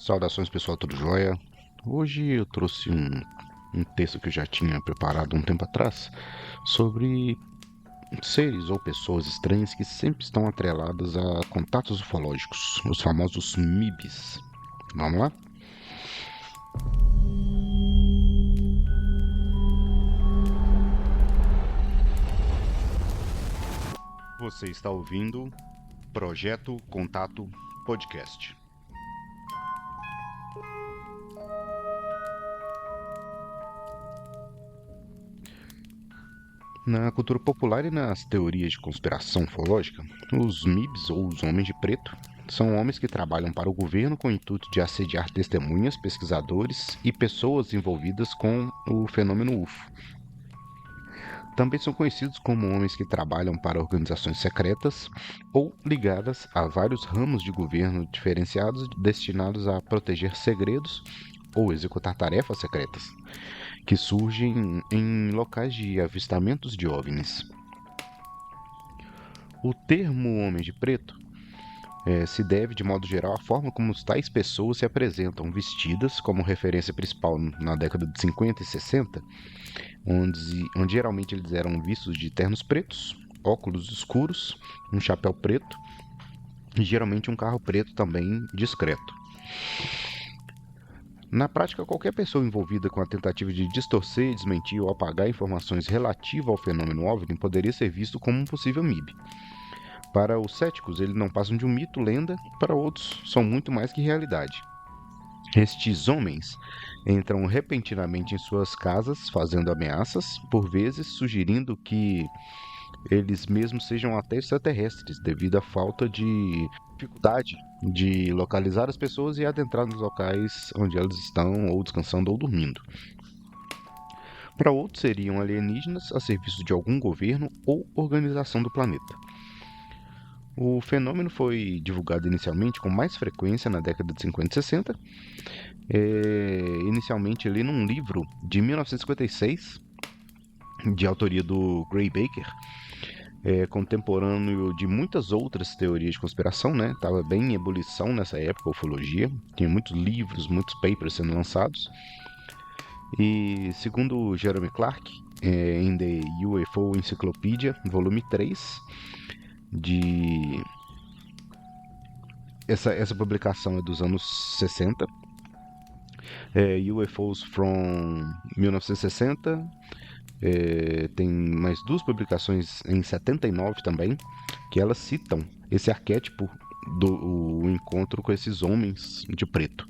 Saudações pessoal, tudo jóia? Hoje eu trouxe um texto que eu já tinha preparado um tempo atrás sobre seres ou pessoas estranhas que sempre estão atreladas a contatos ufológicos, os famosos MIBs. Vamos lá? Você está ouvindo Projeto Contato Podcast. Na cultura popular e nas teorias de conspiração ufológica, os MIBs, ou os Homens de Preto, são homens que trabalham para o governo com o intuito de assediar testemunhas, pesquisadores e pessoas envolvidas com o fenômeno UFO. Também são conhecidos como homens que trabalham para organizações secretas ou ligadas a vários ramos de governo diferenciados destinados a proteger segredos ou executar tarefas secretas que surgem em locais de avistamentos de OVNIs. O termo Homem de Preto se deve, de modo geral, à forma como tais pessoas se apresentam, vestidas como referência principal na década de 50 e 60, onde geralmente eles eram vistos de ternos pretos, óculos escuros, um chapéu preto e geralmente um carro preto também discreto. Na prática, qualquer pessoa envolvida com a tentativa de distorcer, desmentir ou apagar informações relativas ao fenômeno OVNI poderia ser visto como um possível MIB. Para os céticos, eles não passam de um mito, lenda, para outros, são muito mais que realidade. Estes homens entram repentinamente em suas casas, fazendo ameaças, por vezes sugerindo que eles mesmos sejam até extraterrestres, devido à falta de dificuldade de localizar as pessoas e adentrar nos locais onde elas estão ou descansando ou dormindo. Para outros, seriam alienígenas a serviço de algum governo ou organização do planeta. O fenômeno foi divulgado inicialmente com mais frequência na década de 50 e 60, inicialmente ali num livro de 1956, de autoria do Gray Baker, contemporâneo de muitas outras teorias de conspiração, né? Estava bem em ebulição nessa época a ufologia, tinha muitos livros, muitos papers sendo lançados. E segundo Jeremy Clark, em The UFO Encyclopedia, volume 3, essa publicação é dos anos 60, UFOs from 1960, tem mais duas publicações em 79 também, que elas citam esse arquétipo do encontro com esses homens de preto.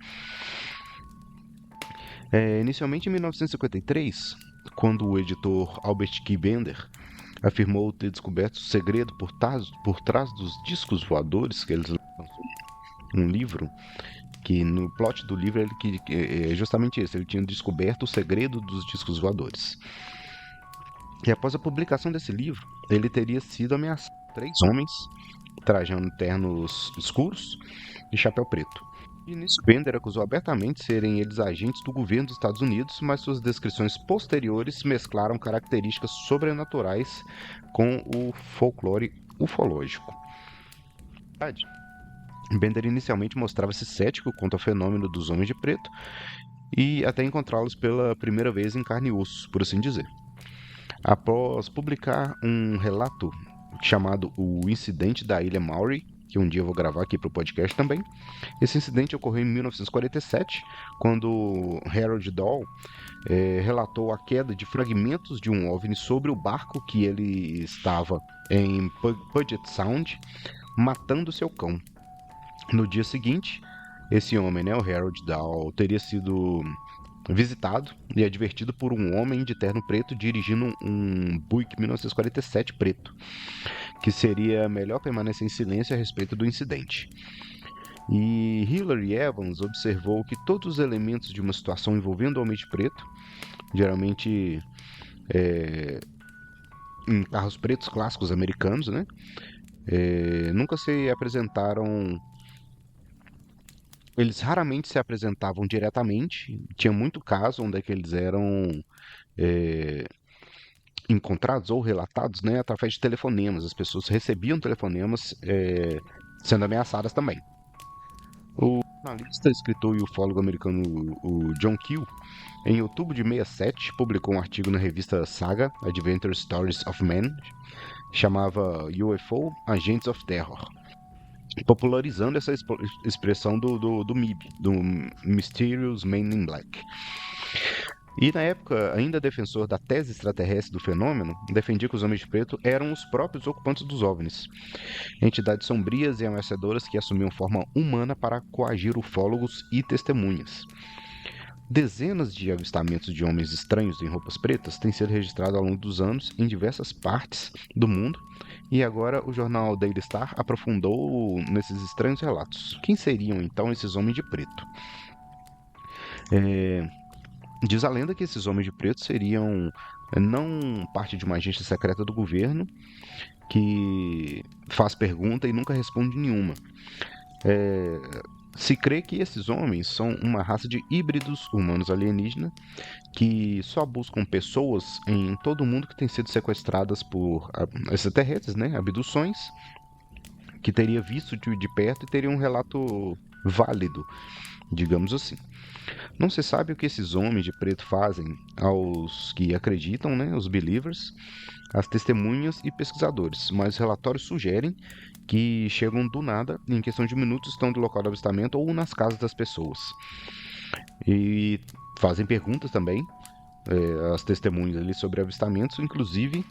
Inicialmente em 1953, quando o editor Albert Q. Bender afirmou ter descoberto o segredo por trás dos discos voadores, que eles lançaram um livro, que no plot do livro é justamente esse, ele tinha descoberto o segredo dos discos voadores. E após a publicação desse livro, ele teria sido ameaçado por 3 homens, trajando ternos escuros e chapéu preto. E nisso, Bender acusou abertamente serem eles agentes do governo dos Estados Unidos, mas suas descrições posteriores mesclaram características sobrenaturais com o folclore ufológico. Bender inicialmente mostrava-se cético quanto ao fenômeno dos homens de preto e até encontrá-los pela primeira vez em carne e osso, por assim dizer. Após publicar um relato chamado O Incidente da Ilha Maury, que um dia eu vou gravar aqui para o podcast também. Esse incidente ocorreu em 1947, quando Harold Dahl relatou a queda de fragmentos de um OVNI sobre o barco que ele estava em Puget Sound, matando seu cão. No dia seguinte, esse homem, o Harold Dahl, teria sido visitado e advertido por um homem de terno preto dirigindo um Buick 1947 preto, que seria melhor permanecer em silêncio a respeito do incidente. E Hillary Evans observou que todos os elementos de uma situação envolvendo o homem de preto, geralmente em carros pretos clássicos americanos, né, nunca se apresentaram. Eles raramente se apresentavam diretamente. Tinha muito caso onde é que eles eram encontrados ou relatados, né, através de telefonemas. As pessoas recebiam telefonemas sendo ameaçadas também. jornalista, escritor e ufólogo americano o John Keel, em outubro de 67, publicou um artigo na revista Saga, Adventure Stories of Men, chamava UFO Agents of Terror, popularizando essa expressão do MIB, do Mysterious Men in Black. E na época, ainda defensor da tese extraterrestre do fenômeno, defendia que os homens de preto eram os próprios ocupantes dos OVNIs, entidades sombrias e ameaçadoras que assumiam forma humana para coagir ufólogos e testemunhas. Dezenas de avistamentos de homens estranhos em roupas pretas têm sido registrados ao longo dos anos em diversas partes do mundo, e agora o jornal Daily Star aprofundou nesses estranhos relatos. Quem seriam então esses homens de preto? Diz a lenda que esses homens de preto seriam não parte de uma agência secreta do governo que faz pergunta e nunca responde nenhuma. Se crê que esses homens são uma raça de híbridos humanos alienígenas que só buscam pessoas em todo o mundo que têm sido sequestradas por extraterrestres, né? Abduções, que teria visto de perto e teria um relato válido, digamos assim. Não se sabe o que esses homens de preto fazem aos que acreditam, né, os believers, as testemunhas e pesquisadores, mas relatórios sugerem que chegam do nada, em questão de minutos estão no local do avistamento ou nas casas das pessoas. E fazem perguntas também, as testemunhas ali sobre avistamentos, inclusive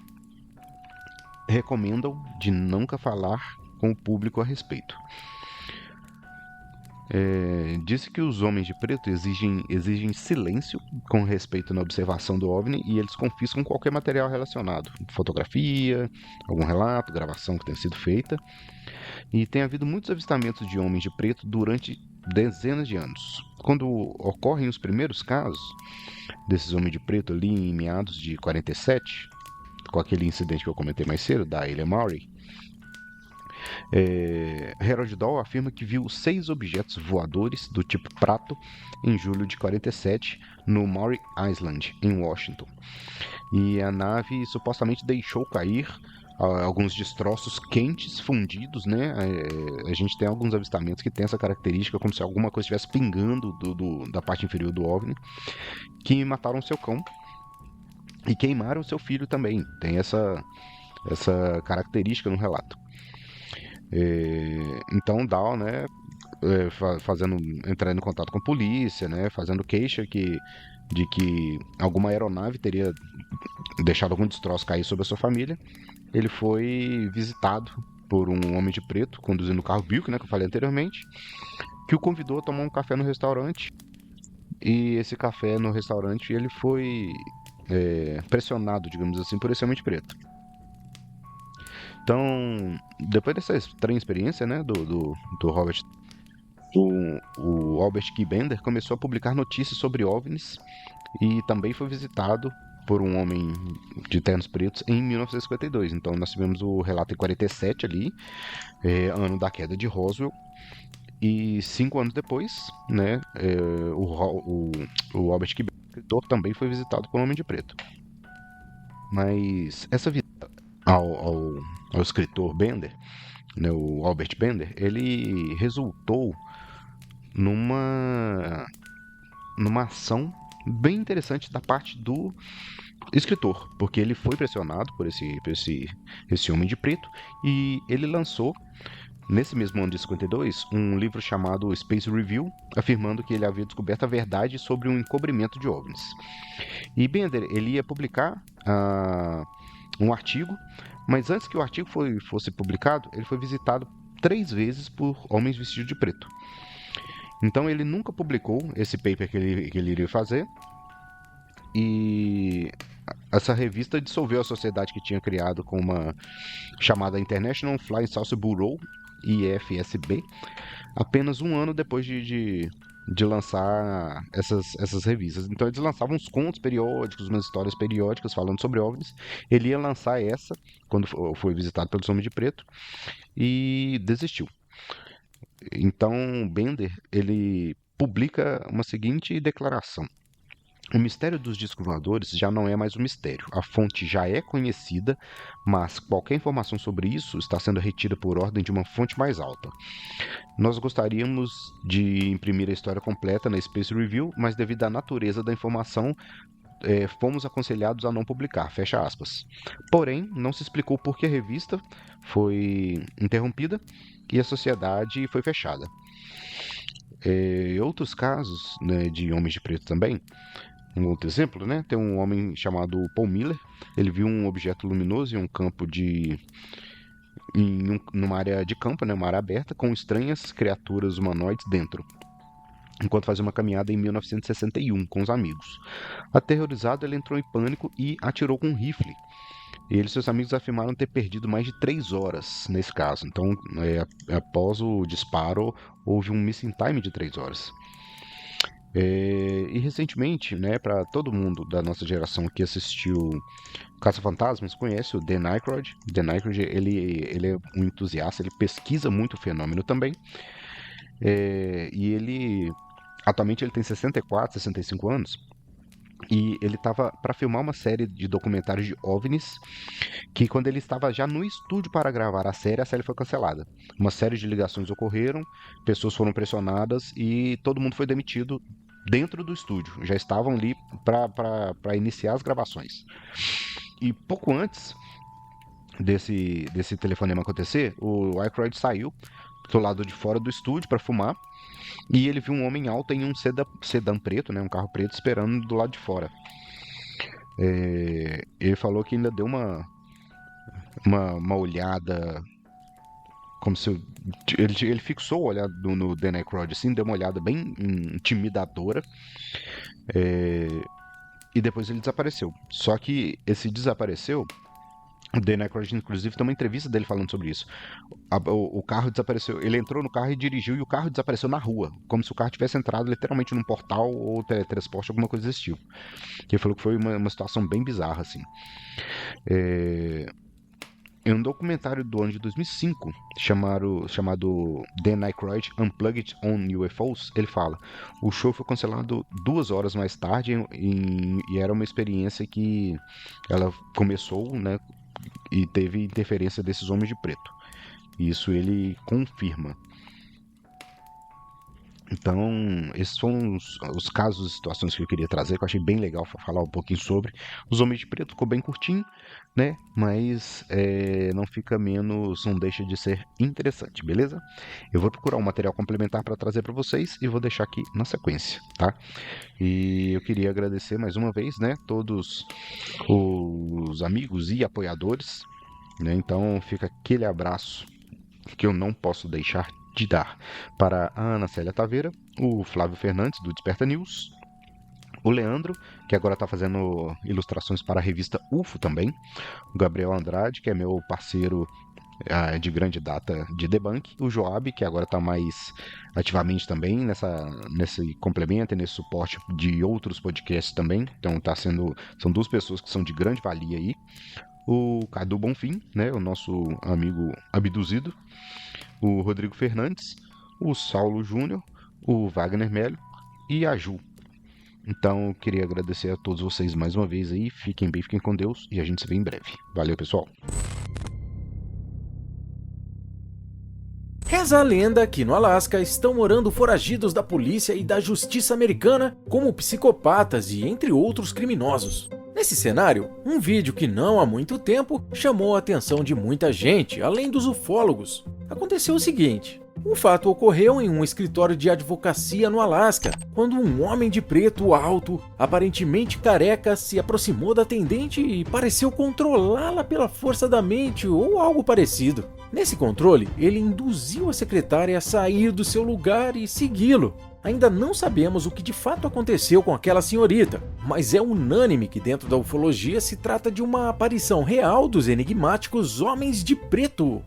recomendam de nunca falar com o público a respeito. Disse que os homens de preto exigem silêncio com respeito na observação do OVNI e eles confiscam qualquer material relacionado, fotografia, algum relato, gravação que tenha sido feita. E tem havido muitos avistamentos de homens de preto durante dezenas de anos. Quando ocorrem os primeiros casos desses homens de preto ali em meados de 47, com aquele incidente que eu comentei mais cedo, da Ilha Maury, Harold Dahl afirma que viu 6 objetos voadores do tipo prato em julho de 47 no Maury Island, em Washington. E a nave supostamente deixou cair alguns destroços quentes, fundidos, né? A gente tem alguns avistamentos que tem essa característica, como se alguma coisa estivesse pingando da parte inferior do OVNI, que mataram seu cão e queimaram seu filho também. Tem essa característica no relato. Então Dahl, né, entrando em contato com a polícia, né, fazendo queixa de que alguma aeronave teria deixado algum destroço cair sobre a sua família. Ele foi visitado por um homem de preto conduzindo o carro Buick, né, que eu falei anteriormente, que o convidou a tomar um café no restaurante. E esse café no restaurante ele foi pressionado, digamos assim, por esse homem de preto. Então, depois dessa estranha experiência, né, do Robert, o Albert K. Bender começou a publicar notícias sobre OVNIs e também foi visitado por um homem de ternos pretos em 1952. Então, nós tivemos o relato em 47 ali, ano da queda de Roswell. E 5 anos depois, né, o Albert K. Bender também foi visitado por um homem de preto. Mas essa visita ao escritor Bender, né, o Albert Bender, ele resultou numa ação bem interessante da parte do escritor, porque ele foi pressionado por esse homem de preto e ele lançou, nesse mesmo ano de 52, um livro chamado Space Review, afirmando que ele havia descoberto a verdade sobre um encobrimento de OVNIs. E Bender, ele ia publicar um artigo, mas antes que o artigo fosse publicado, ele foi visitado 3 vezes por homens vestidos de preto. Então ele nunca publicou esse paper que ele iria fazer, e essa revista dissolveu a sociedade que tinha criado com uma chamada International Flying Saucer Bureau, IFSB, apenas um ano depois de lançar essas revistas. Então eles lançavam uns contos periódicos, umas histórias periódicas falando sobre OVNIs. Ele ia lançar essa quando foi visitado pelos homens de preto e desistiu. Então Bender, ele publica uma seguinte declaração: O mistério dos discos voadores já não é mais um mistério. A fonte já é conhecida, mas qualquer informação sobre isso está sendo retida por ordem de uma fonte mais alta. Nós gostaríamos de imprimir a história completa na Space Review, mas devido à natureza da informação, fomos aconselhados a não publicar, fecha aspas. Porém, não se explicou por que a revista foi interrompida e a sociedade foi fechada. Outros casos, né, de homens de preto também, um outro exemplo, né, tem um homem chamado Paul Miller. Ele viu um objeto luminoso em um campo numa área de campo, né, uma área aberta, com estranhas criaturas humanoides dentro, enquanto fazia uma caminhada em 1961 com os amigos. Aterrorizado, ele entrou em pânico e atirou com um rifle. Ele e seus amigos afirmaram ter perdido mais de 3 horas nesse caso. Então, após o disparo, houve um missing time de 3 horas. E recentemente, né, para todo mundo da nossa geração que assistiu Caça-Fantasmas, conhece o Dan Aykroyd. Dan Aykroyd, ele é um entusiasta, ele pesquisa muito o fenômeno também. E ele, atualmente ele tem 64, 65 anos. E ele estava para filmar uma série de documentários de OVNIs, que quando ele estava já no estúdio para gravar a série foi cancelada. Uma série de ligações ocorreram, pessoas foram pressionadas e todo mundo foi demitido dentro do estúdio. Já estavam ali para iniciar as gravações. E pouco antes desse telefonema acontecer, o Aykroyd saiu do lado de fora do estúdio para fumar. E ele viu um homem alto em um sedã preto, né, um carro preto, esperando do lado de fora. Ele falou que ainda deu uma olhada, como se ele fixou o olhar no Dan Aykroyd, assim, deu uma olhada bem intimidadora, e depois ele desapareceu. Só que esse desapareceu, o Dan Aykroyd, inclusive, tem uma entrevista dele falando sobre isso. O carro desapareceu. Ele entrou no carro e dirigiu, e o carro desapareceu na rua, como se o carro tivesse entrado literalmente num portal ou teletransporte, alguma coisa desse tipo. Ele falou que foi uma situação bem bizarra, assim. Em um documentário do ano de 2005, chamado Dan Aykroyd Unplugged on UFOs, ele fala: o show foi cancelado 2 horas mais tarde e era uma experiência que ela começou, né, e teve interferência desses homens de preto. Isso ele confirma. Então, esses foram os casos e situações que eu queria trazer, que eu achei bem legal falar um pouquinho sobre. Os Homens de Preto ficou bem curtinho, né? Mas não fica menos, não deixa de ser interessante, beleza? Eu vou procurar um material complementar para trazer para vocês e vou deixar aqui na sequência, tá? E eu queria agradecer mais uma vez, né, todos os amigos e apoiadores, né? Então, fica aquele abraço que eu não posso deixar de dar para a Ana Célia Taveira, o Flávio Fernandes, do Desperta News, o Leandro, que agora está fazendo ilustrações para a revista UFO também, o Gabriel Andrade, que é meu parceiro de grande data de debunk, o Joab, que agora está mais ativamente também nesse complemento e nesse suporte de outros podcasts também. Então são 2 pessoas que são de grande valia aí. O Cadu Bonfim, né, o nosso amigo abduzido, o Rodrigo Fernandes, o Saulo Júnior, o Wagner Melo e a Ju. Então, eu queria agradecer a todos vocês mais uma vez aí. Fiquem bem, fiquem com Deus e a gente se vê em breve. Valeu, pessoal. Reza a lenda que no Alasca estão morando foragidos da polícia e da justiça americana como psicopatas e entre outros criminosos. Nesse cenário, um vídeo que não há muito tempo chamou a atenção de muita gente, além dos ufólogos. Aconteceu o seguinte: o fato ocorreu em um escritório de advocacia no Alasca, quando um homem de preto alto, aparentemente careca, se aproximou da atendente e pareceu controlá-la pela força da mente ou algo parecido. Nesse controle, ele induziu a secretária a sair do seu lugar e segui-lo. Ainda não sabemos o que de fato aconteceu com aquela senhorita, mas é unânime que dentro da ufologia se trata de uma aparição real dos enigmáticos Homens de Preto.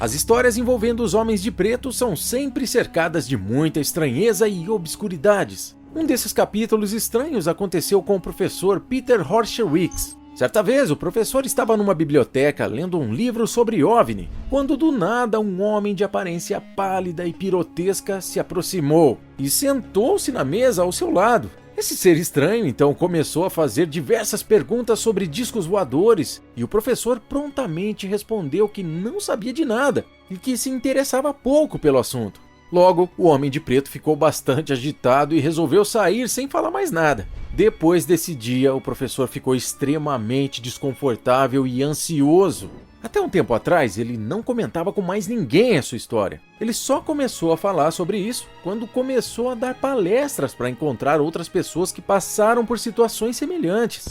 As histórias envolvendo os Homens de Preto são sempre cercadas de muita estranheza e obscuridades. Um desses capítulos estranhos aconteceu com o professor Peter Horshowitz. Certa vez, o professor estava numa biblioteca lendo um livro sobre OVNI, quando do nada um homem de aparência pálida e pirotesca se aproximou e sentou-se na mesa ao seu lado. Esse ser estranho então começou a fazer diversas perguntas sobre discos voadores e o professor prontamente respondeu que não sabia de nada e que se interessava pouco pelo assunto. Logo, o homem de preto ficou bastante agitado e resolveu sair sem falar mais nada. Depois desse dia, o professor ficou extremamente desconfortável e ansioso. Até um tempo atrás, ele não comentava com mais ninguém a sua história. Ele só começou a falar sobre isso quando começou a dar palestras para encontrar outras pessoas que passaram por situações semelhantes.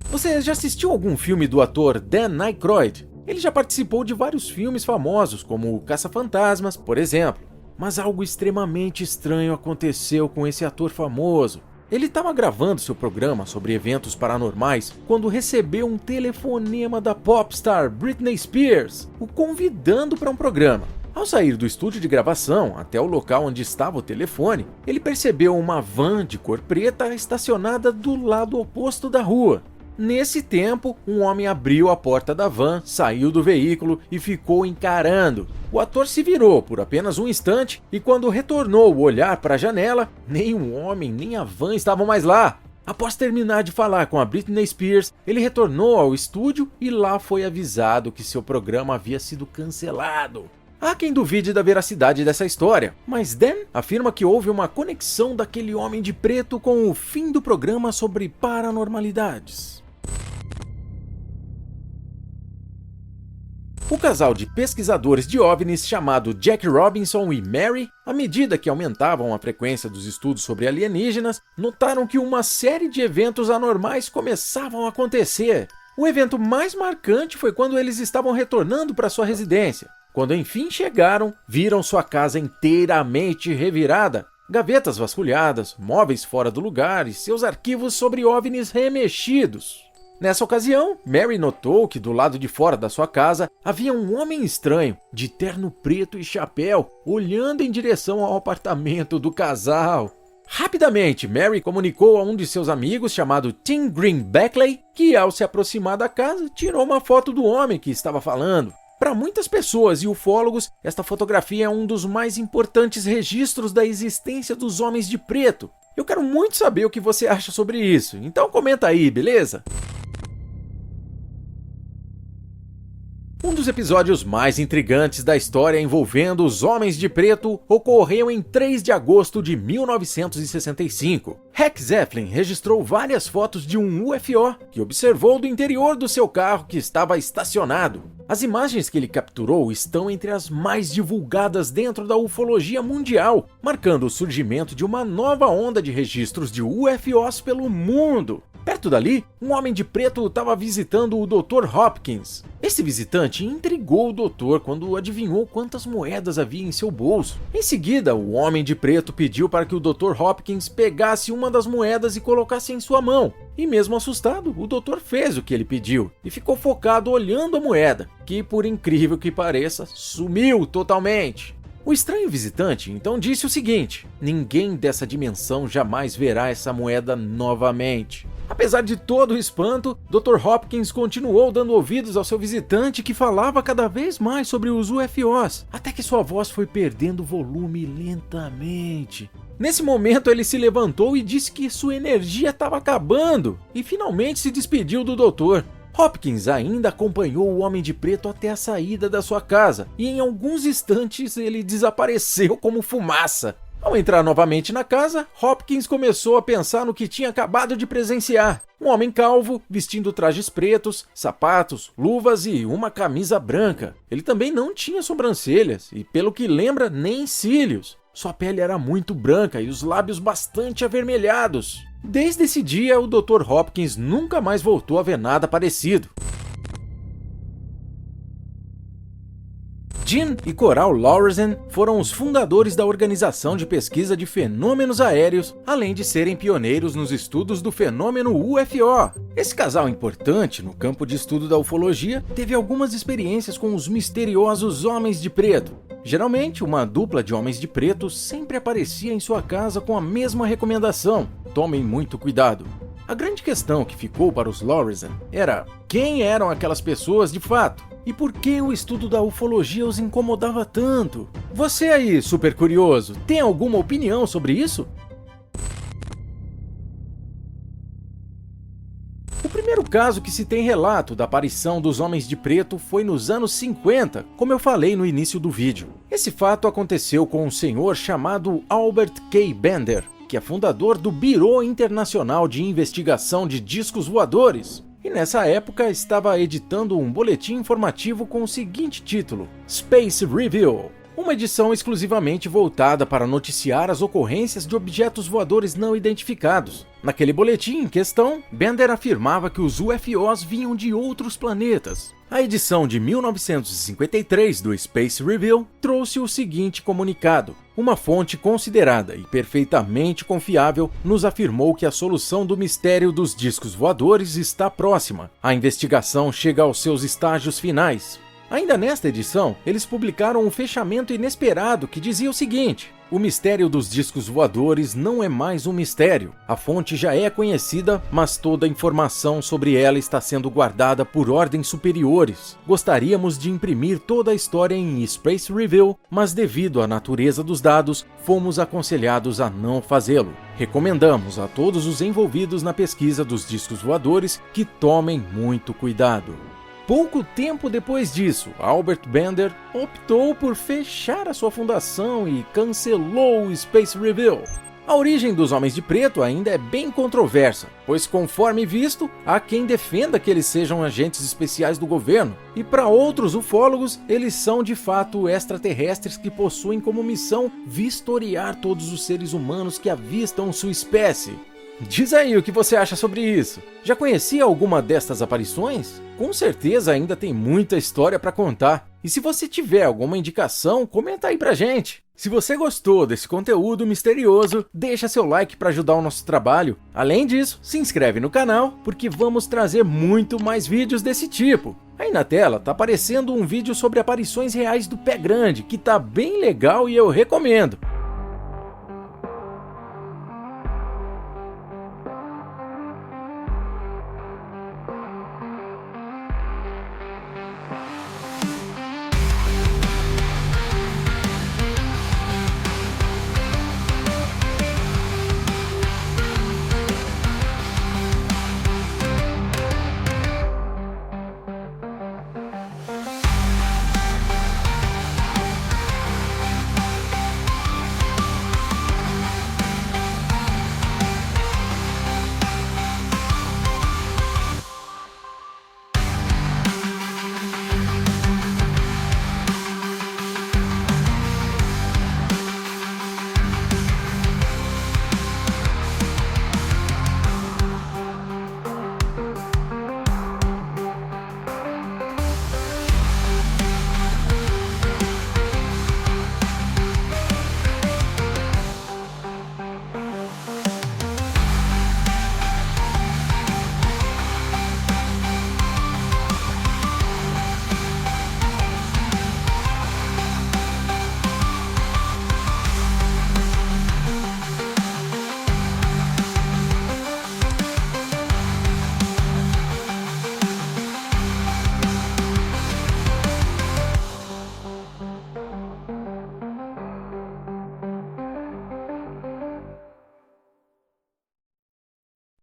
Você já assistiu algum filme do ator Dan Aykroyd? Ele já participou de vários filmes famosos, como Caça-Fantasmas, por exemplo. Mas algo extremamente estranho aconteceu com esse ator famoso. Ele estava gravando seu programa sobre eventos paranormais quando recebeu um telefonema da popstar Britney Spears, o convidando para um programa. Ao sair do estúdio de gravação até o local onde estava o telefone, ele percebeu uma van de cor preta estacionada do lado oposto da rua. Nesse tempo, um homem abriu a porta da van, saiu do veículo e ficou encarando. O ator se virou por apenas um instante e quando retornou o olhar para a janela, nem o homem nem a van estavam mais lá. Após terminar de falar com a Britney Spears, ele retornou ao estúdio e lá foi avisado que seu programa havia sido cancelado. Há quem duvide da veracidade dessa história, mas Dan afirma que houve uma conexão daquele homem de preto com o fim do programa sobre paranormalidades. O casal de pesquisadores de OVNIs chamado Jack Robinson e Mary, à medida que aumentavam a frequência dos estudos sobre alienígenas, notaram que uma série de eventos anormais começavam a acontecer. O evento mais marcante foi quando eles estavam retornando para sua residência. Quando enfim chegaram, viram sua casa inteiramente revirada, gavetas vasculhadas, móveis fora do lugar e seus arquivos sobre OVNIs remexidos. Nessa ocasião, Mary notou que do lado de fora da sua casa havia um homem estranho, de terno preto e chapéu, olhando em direção ao apartamento do casal. Rapidamente, Mary comunicou a um de seus amigos chamado Tim Green Beckley, que ao se aproximar da casa, tirou uma foto do homem que estava falando. Para muitas pessoas e ufólogos, esta fotografia é um dos mais importantes registros da existência dos homens de preto. Eu quero muito saber o que você acha sobre isso, então comenta aí, beleza? Um dos episódios mais intrigantes da história envolvendo os Homens de Preto ocorreu em 3 de agosto de 1965. Hack Zeppelin registrou várias fotos de um UFO que observou do interior do seu carro que estava estacionado. As imagens que ele capturou estão entre as mais divulgadas dentro da ufologia mundial, marcando o surgimento de uma nova onda de registros de UFOs pelo mundo. Perto dali, um homem de preto estava visitando o Dr. Hopkins. Esse visitante intrigou o doutor quando adivinhou quantas moedas havia em seu bolso. Em seguida, o homem de preto pediu para que o Dr. Hopkins pegasse uma das moedas e colocasse em sua mão. E mesmo assustado, o doutor fez o que ele pediu e ficou focado olhando a moeda, que por incrível que pareça, sumiu totalmente. O estranho visitante então disse o seguinte: ninguém dessa dimensão jamais verá essa moeda novamente. Apesar de todo o espanto, Dr. Hopkins continuou dando ouvidos ao seu visitante que falava cada vez mais sobre os UFOs, até que sua voz foi perdendo volume lentamente. Nesse momento ele se levantou e disse que sua energia estava acabando e finalmente se despediu do doutor. Hopkins ainda acompanhou o Homem de Preto até a saída da sua casa e em alguns instantes ele desapareceu como fumaça. Ao entrar novamente na casa, Hopkins começou a pensar no que tinha acabado de presenciar. Um homem calvo, vestindo trajes pretos, sapatos, luvas e uma camisa branca. Ele também não tinha sobrancelhas e, pelo que lembra, nem cílios. Sua pele era muito branca e os lábios bastante avermelhados. Desde esse dia, o Dr. Hopkins nunca mais voltou a ver nada parecido. Gene e Coral Laurensen foram os fundadores da Organização de Pesquisa de Fenômenos Aéreos, além de serem pioneiros nos estudos do fenômeno UFO. Esse casal importante no campo de estudo da ufologia teve algumas experiências com os misteriosos Homens de Preto. Geralmente, uma dupla de homens de preto sempre aparecia em sua casa com a mesma recomendação: tomem muito cuidado. A grande questão que ficou para os Lauritsen era: quem eram aquelas pessoas de fato? E por que o estudo da ufologia os incomodava tanto? Você aí, super curioso, tem alguma opinião sobre isso? O primeiro caso que se tem relato da aparição dos homens de preto foi nos anos 50, como eu falei no início do vídeo. Esse fato aconteceu com um senhor chamado Albert K. Bender, que é fundador do Bureau Internacional de Investigação de Discos Voadores, e nessa época estava editando um boletim informativo com o seguinte título: Space Review, uma edição exclusivamente voltada para noticiar as ocorrências de objetos voadores não identificados. Naquele boletim em questão, Bender afirmava que os UFOs vinham de outros planetas. A edição de 1953 do Space Review trouxe o seguinte comunicado: uma fonte considerada e perfeitamente confiável nos afirmou que a solução do mistério dos discos voadores está próxima. A investigação chega aos seus estágios finais. Ainda nesta edição, eles publicaram um fechamento inesperado que dizia o seguinte: o mistério dos discos voadores não é mais um mistério. A fonte já é conhecida, mas toda a informação sobre ela está sendo guardada por ordens superiores. Gostaríamos de imprimir toda a história em Space Review, mas devido à natureza dos dados, fomos aconselhados a não fazê-lo. Recomendamos a todos os envolvidos na pesquisa dos discos voadores que tomem muito cuidado. Pouco tempo depois disso, Albert Bender optou por fechar a sua fundação e cancelou o Space Review. A origem dos Homens de Preto ainda é bem controversa, pois conforme visto, há quem defenda que eles sejam agentes especiais do governo, e para outros ufólogos, eles são de fato extraterrestres que possuem como missão vistoriar todos os seres humanos que avistam sua espécie. Diz aí o que você acha sobre isso. Já conhecia alguma destas aparições? Com certeza ainda tem muita história para contar. E se você tiver alguma indicação, comenta aí pra gente. Se você gostou desse conteúdo misterioso, deixa seu like para ajudar o nosso trabalho. Além disso, se inscreve no canal, porque vamos trazer muito mais vídeos desse tipo. Aí na tela tá aparecendo um vídeo sobre aparições reais do Pé Grande, que tá bem legal e eu recomendo.